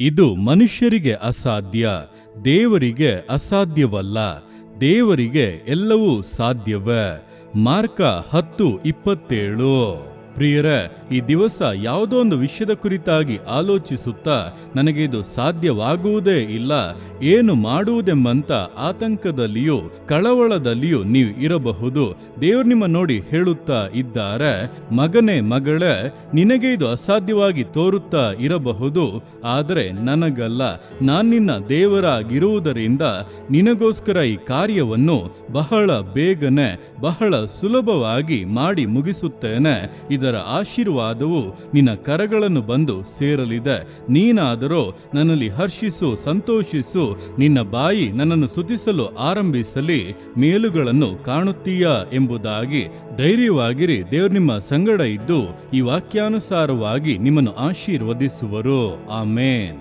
ಇದು ಮನುಷ್ಯರಿಗೆ ಅಸಾಧ್ಯ, ದೇವರಿಗೆ ಅಸಾಧ್ಯವಲ್ಲ. ದೇವರಿಗೆ ಎಲ್ಲವೂ ಸಾಧ್ಯವೇ. ಮಾರ್ಕ 10:27. ಪ್ರಿಯರೇ, ಈ ದಿವಸ ಯಾವುದೋ ಒಂದು ವಿಷಯದ ಕುರಿತಾಗಿ ಆಲೋಚಿಸುತ್ತಾ ನನಗೆ ಇದು ಸಾಧ್ಯವಾಗುವುದೇ ಇಲ್ಲ, ಏನು ಮಾಡುವುದೆಂಬಂತ ಆತಂಕದಲ್ಲಿಯೂ ಕಳವಳದಲ್ಲಿಯೂ ನೀವು ಇರಬಹುದು. ದೇವರು ನಿಮ್ಮ ನೋಡಿ ಹೇಳುತ್ತಾ ಇದ್ದಾರೆ, ಮಗನೇ ಮಗಳೇ, ನಿನಗೆ ಇದು ಅಸಾಧ್ಯವಾಗಿ ತೋರುತ್ತಾ ಇರಬಹುದು, ಆದರೆ ನನಗಲ್ಲ. ನಾನು ನಿನ್ನ ದೇವರಾಗಿರುವುದರಿಂದ ನಿನಗೋಸ್ಕರ ಈ ಕಾರ್ಯವನ್ನು ಬಹಳ ಬೇಗನೆ ಬಹಳ ಸುಲಭವಾಗಿ ಮಾಡಿ ಮುಗಿಸುತ್ತೇನೆ. ಇದರ ಆಶೀರ್ವಾದವು ನಿನ್ನ ಕರಗಳನ್ನು ಬಂದು ಸೇರಲಿದೆ. ನೀನಾದರೋ ನನ್ನಲ್ಲಿ ಹರ್ಷಿಸು, ಸಂತೋಷಿಸು, ನಿನ್ನ ಬಾಯಿ ನನ್ನನ್ನು ಸ್ತುತಿಸಲು ಆರಂಭಿಸಲಿ, ಮೇಲುಗಳನ್ನು ಕಾಣುತ್ತೀಯಾ ಎಂಬುದಾಗಿ ಧೈರ್ಯವಾಗಿರಿ. ದೇವರು ನಿಮ್ಮ ಸಂಗಡ ಇದ್ದು ಈ ವಾಕ್ಯಾನುಸಾರವಾಗಿ ನಿಮ್ಮನ್ನು ಆಶೀರ್ವದಿಸುವರು. ಆಮೇನ್.